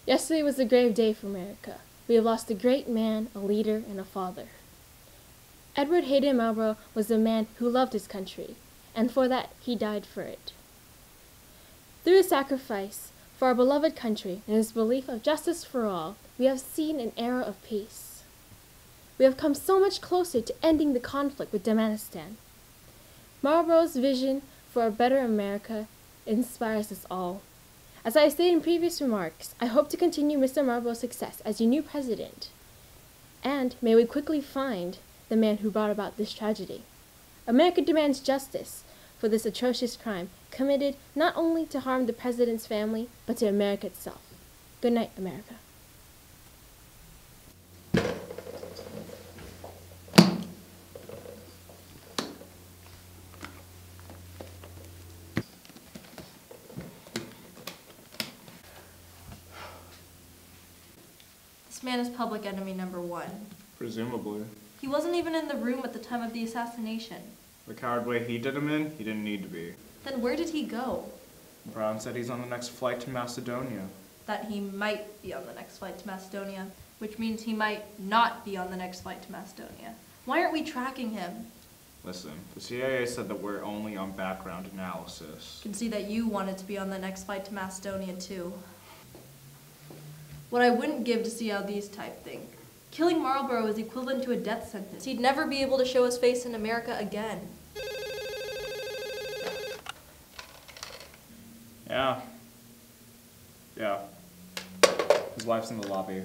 Yesterday was a grave day for America. We have lost a great man, a leader, and a father. Edward Hayden Marlborough was a man who loved his country, and for that he died for it. Through his sacrifice for our beloved country and his belief of justice for all, we have seen an era of peace. We have come so much closer to ending the conflict with Turkmenistan. Marlborough's vision for a better America inspires us all. As I stated in previous remarks, I hope to continue Mr. Marlborough's success as your new president. And may we quickly find the man who brought about this tragedy. America demands justice for this atrocious crime committed not only to harm the president's family, but to America itself. Good night, America. This man is public enemy number one. Presumably. He wasn't even in the room at the time of the assassination. The coward way he did him in, he didn't need to be. Then where did he go? Brown said he's on the next flight to Macedonia. That he might be on the next flight to Macedonia, which means he might not be on the next flight to Macedonia. Why aren't we tracking him? Listen, the CIA said that we're only on background analysis. I can see that you wanted to be on the next flight to Macedonia too. What I wouldn't give to see how these type think. Killing Marlborough is equivalent to a death sentence. He'd never be able to show his face in America again. Yeah. His wife's in the lobby.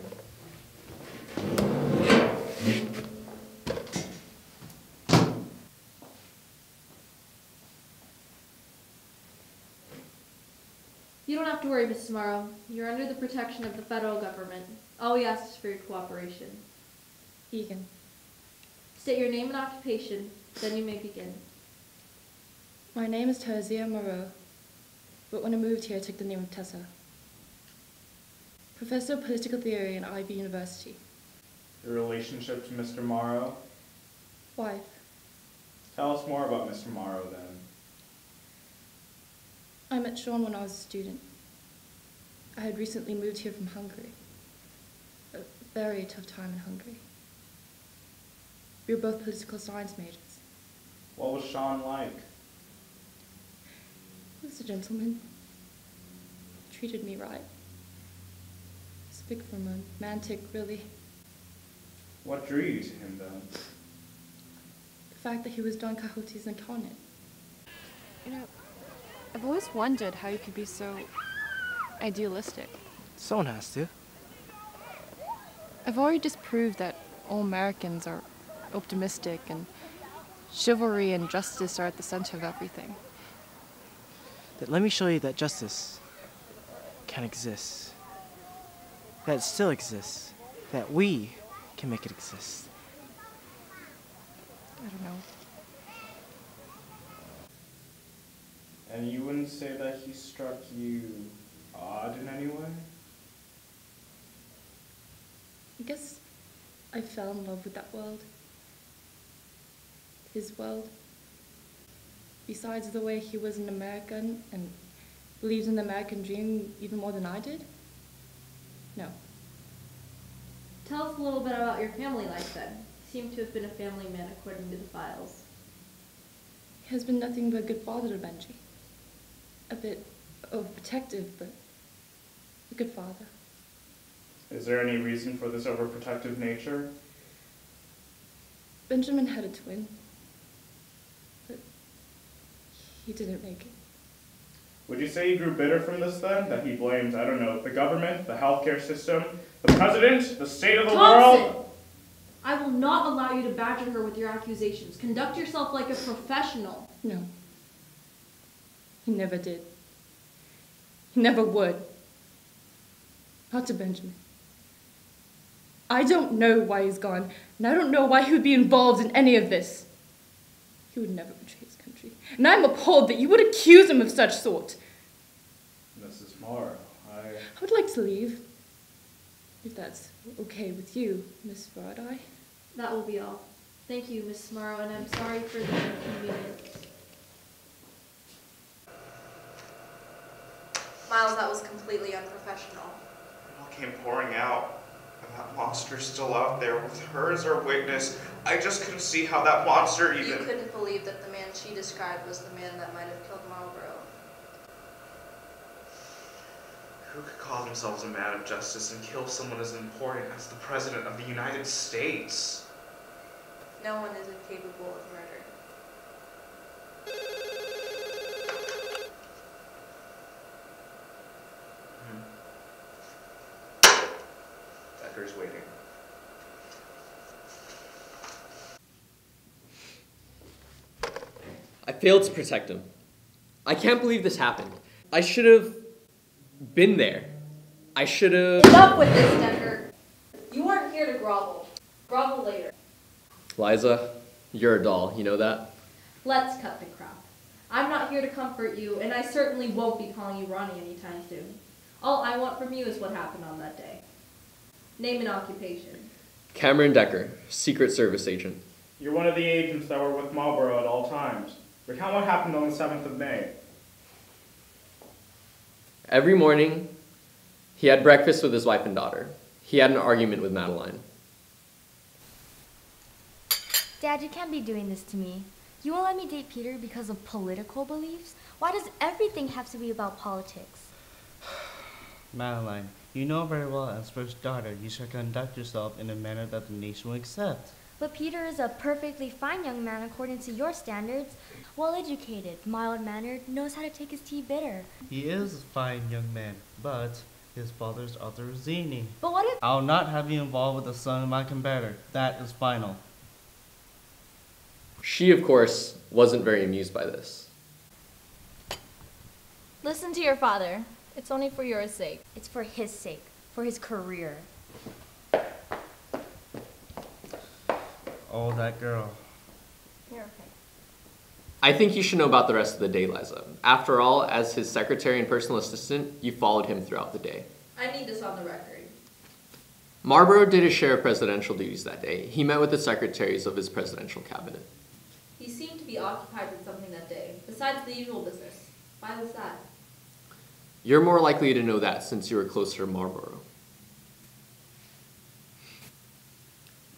You don't have to worry, Mrs. Morrow. You're under the protection of the federal government. All we ask is for your cooperation. Egan. State your name and occupation, then you may begin. My name is Teresia Moreau, but when I moved here I took the name of Tessa. Professor of Political Theory at Ivy University. Your relationship to Mr. Morrow? Wife. Tell us more about Mr. Morrow then. I met Sean when I was a student. I had recently moved here from Hungary. A very tough time in Hungary. We were both political science majors. What was Sean like? He was a gentleman. Treated me right. Speak for a romantic, really. What drew you to him then? The fact that he was Don Quixote's incarnate. You know, I've always wondered how you could be so idealistic. Someone has to. I've already disproved that all Americans are optimistic and chivalry and justice are at the center of everything. Then let me show you that justice can exist. That it still exists. That we can make it exist. I don't know. And you wouldn't say that he struck you odd in any way? I guess I fell in love with that world. His world. Besides the way he was an American and believed in the American dream even more than I did? No. Tell us a little bit about your family life then. You seem to have been a family man according to the files. He has been nothing but a good father to Benji. A bit overprotective, but a good father. Is there any reason for this overprotective nature? Benjamin had a twin, but he didn't make it. Would you say he grew bitter from this then? That he blamed, I don't know, the government, the healthcare system, the president, the state of the world? I will not allow you to badger her with your accusations. Conduct yourself like a professional. No. He never did. He never would. Not to Benjamin. I don't know why he's gone, and I don't know why he would be involved in any of this. He would never betray his country, and I'm appalled that you would accuse him of such sort. Mrs. Morrow, I would like to leave, if that's okay with you, Miss Faraday. That will be all. Thank you, Miss Morrow, and I'm sorry for the inconvenience. Miles, that was completely unprofessional. What came pouring out. And that monster's still out there with her as our witness. I just couldn't see how that monster even... You couldn't believe that the man she described was the man that might have killed Marlborough. Who could call themselves a man of justice and kill someone as important as the President of the United States? No one is incapable of murder. Decker's waiting. I failed to protect him. I can't believe this happened. I should have been there. I should have... Enough with this, Decker. You weren't here to grovel. Grovel later. Liza, you're a doll, you know that? Let's cut the crap. I'm not here to comfort you, and I certainly won't be calling you Ronnie anytime soon. All I want from you is what happened on that day. Name and occupation. Cameron Decker, Secret Service agent. You're one of the agents that were with Marlborough at all times. Recount what happened on the 7th of May. Every morning, he had breakfast with his wife and daughter. He had an argument with Madeline. Dad, you can't be doing this to me. You won't let me date Peter because of political beliefs? Why does everything have to be about politics? Madeline, you know very well as first daughter you should conduct yourself in a manner that the nation will accept. But Peter is a perfectly fine young man according to your standards. Well-educated, mild-mannered, knows how to take his tea bitter. He is a fine young man, but his father's Arthur Rossini. But what if... I'll not have you involved with the son of my competitor. That is final. She, of course, wasn't very amused by this. Listen to your father. It's only for your sake. It's for his sake, for his career. Oh, that girl. You're okay. I think you should know about the rest of the day, Liza. After all, as his secretary and personal assistant, you followed him throughout the day. I need this on the record. Marlborough did his share of presidential duties that day. He met with the secretaries of his presidential cabinet. He seemed to be occupied with something that day, besides the usual business. Why was that? You're more likely to know that since you were closer to Marlborough.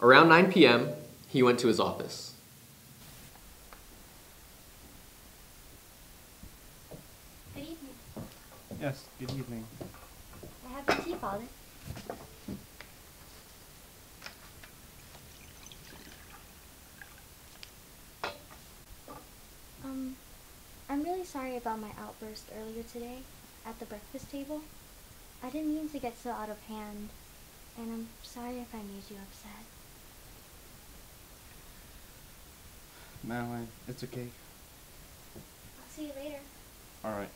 Around 9 p.m., he went to his office. Good evening. Yes, good evening. I have your tea, Father. I'm really sorry about my outburst earlier today at the breakfast table. I didn't mean to get so out of hand, and I'm sorry if I made you upset. Madeline, it's okay. I'll see you later. All right.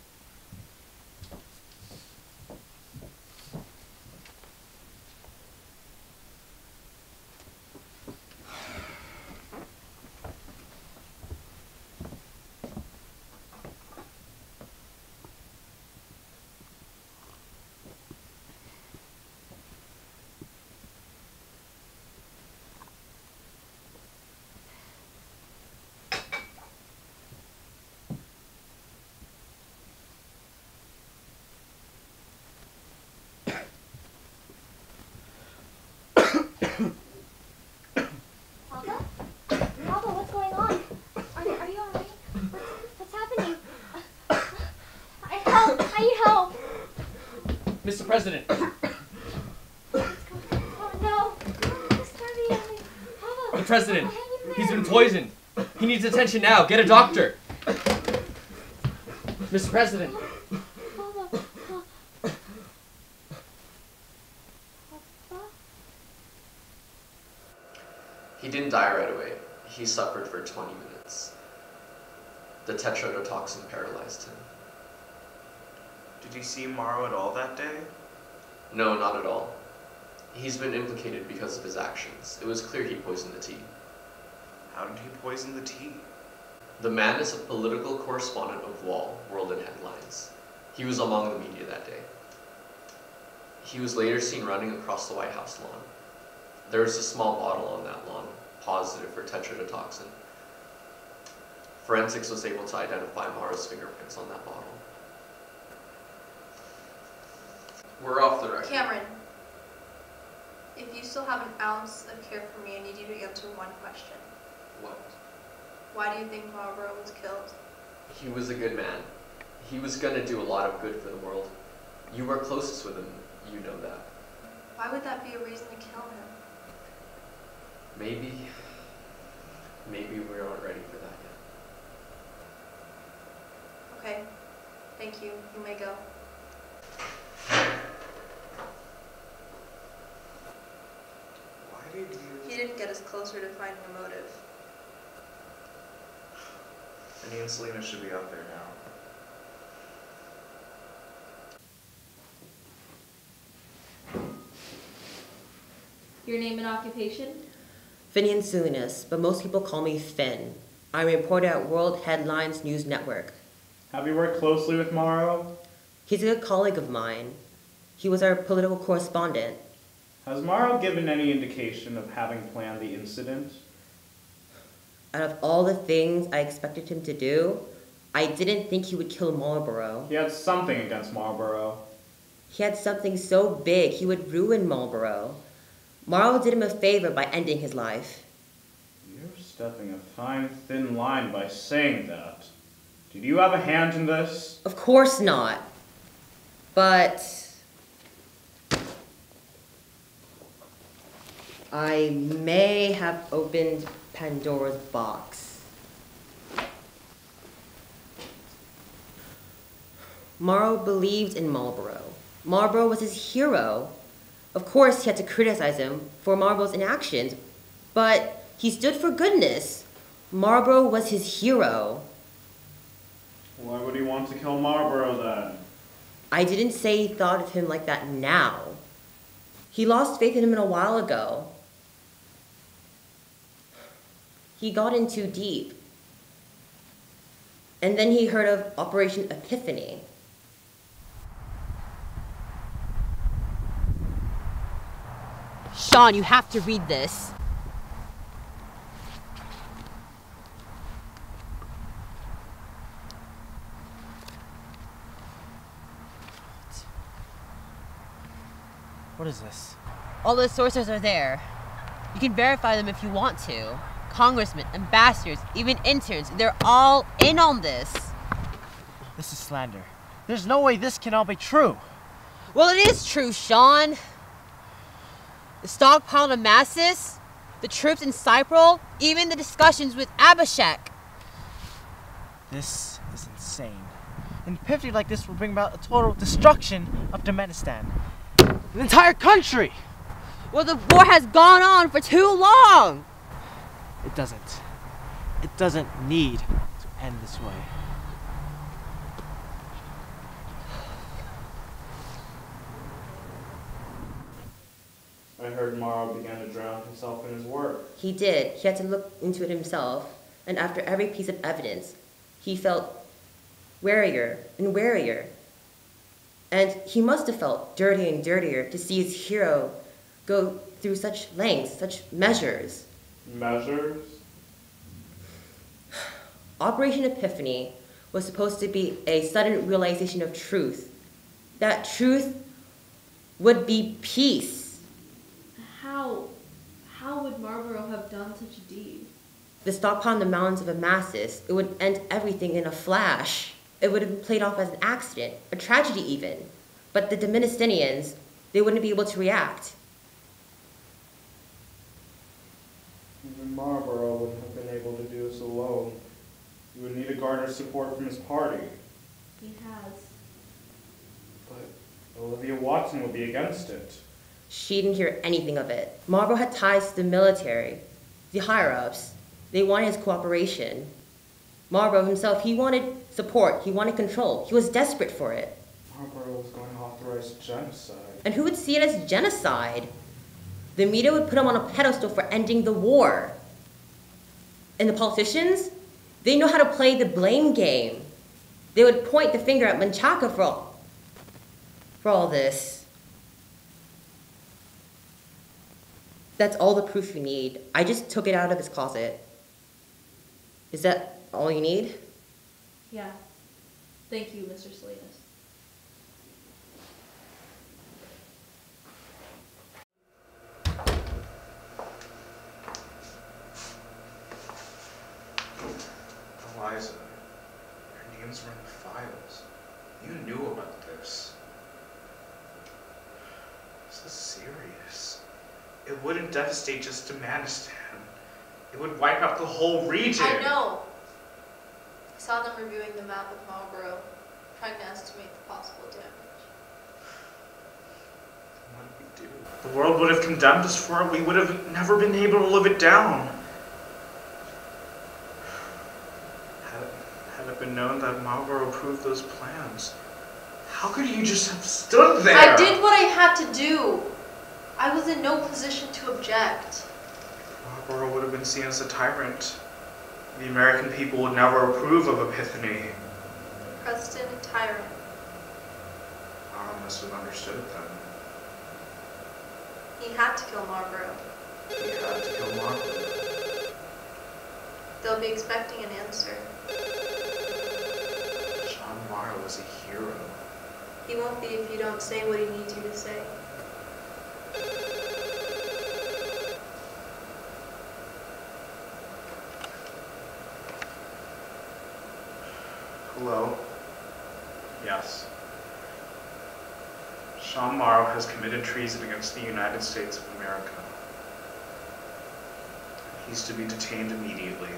Papa? Papa, what's going on? Are you alright? What's happening? I need help! Mr. President! Oh no! Mr. Harvey, Papa! The President! Papa, hang in there. He's been poisoned! He needs attention now! Get a doctor! Mr. President! Papa! Papa? He didn't die right away. He suffered for 20 minutes. The tetrodotoxin paralyzed him. Did you see Morrow at all that day? No, not at all. He's been implicated because of his actions. It was clear he poisoned the tea. How did he poison the tea? The man is a political correspondent of Wall, World in Headlines. He was among the media that day. He was later seen running across the White House lawn. There was a small bottle on that lawn, positive for tetrodotoxin. Forensics was able to identify Morrow's fingerprints on that bottle. We're off the record. Cameron, If you still have an ounce of care for me, I need you to answer one question. What? Why do you think Marlborough was killed? He was a good man. He was gonna do a lot of good for the world. You were closest with him, you know that. Why would that be a reason to kill him? Maybe we aren't ready for that yet. Okay, thank you. You may go. Why did you... He didn't get us closer to finding a motive. Vinny and Selena should be out there now. Your name and occupation? Finian Salinas, but most people call me Finn. I'm a reporter at World Headlines News Network. Have you worked closely with Morrow? He's a good colleague of mine. He was our political correspondent. Has Morrow given any indication of having planned the incident? Out of all the things I expected him to do, I didn't think he would kill Marlborough. He had something against Marlborough. He had something so big he would ruin Marlborough. Morrow did him a favor by ending his life. You're stepping a fine, thin line by saying that. Did you have a hand in this? Of course not. But I may have opened Pandora's box. Morrow believed in Marlborough. Marlborough was his hero. Of course, he had to criticize him for Marlborough's inactions, but he stood for goodness. Marlborough was his hero. Why would he want to kill Marlborough then? I didn't say he thought of him like that now. He lost faith in him a while ago. He got in too deep. And then he heard of Operation Epiphany. Sean, you have to read this. What is this? All the sources are there. You can verify them if you want to. Congressmen, ambassadors, even interns, they're all in on this. This is slander. There's no way this can all be true. Well, it is true, Sean. The stockpile of Massis, the troops in Cyprus, even the discussions with Abhishek. This is insane. An epiphany like this will bring about a total destruction of Turkmenistan. The entire country! Well, the war has gone on for too long! It doesn't. It doesn't need to end this way. I heard Morrow began to drown himself in his work. He did. He had to look into it himself. And after every piece of evidence, he felt warier and warier. And he must have felt dirtier and dirtier to see his hero go through such lengths, such measures. Measures? Operation Epiphany was supposed to be a sudden realization of truth. That truth would be peace. How would Marlborough have done such a deed? The stockpile in the mountains of Amasis, it would end everything in a flash. It would have been played off as an accident, a tragedy even. But the Doministinians, they wouldn't be able to react. Even Marlborough wouldn't have been able to do this alone. He would need to garner support from his party. He has. But Olivia Watson would be against it. She didn't hear anything of it. Marlborough had ties to the military, the higher-ups. They wanted his cooperation. Marlborough himself, he wanted support, he wanted control. He was desperate for it. Marlborough was going to authorize genocide. And who would see it as genocide? The media would put him on a pedestal for ending the war. And the politicians, they know how to play the blame game. They would point the finger at Menchaca for all this. That's all the proof you need. I just took it out of his closet. Is that all you need? Yeah. Thank you, Mr. Salinas. names were in the files. You knew about this. This is serious. It wouldn't devastate just Damanistan. It would wipe out the whole region. I know. I saw them reviewing the map of Marlborough, trying to estimate the possible damage. What did we do? The world would have condemned us for it. We would have never been able to live it down. Had it been known that Marlborough approved those plans, how could you just have stood there? I did what I had to do. I was in no position to object. Marlborough would have been seen as a tyrant. The American people would never approve of Epiphany. President and tyrant. I must have understood it then. He had to kill Marlborough. He had to kill Marlborough. They'll be expecting an answer. Sean Morrow was a hero. He won't be if you don't say what he needs you to say. Hello? Yes. Sean Morrow has committed treason against the United States of America. He's to be detained immediately.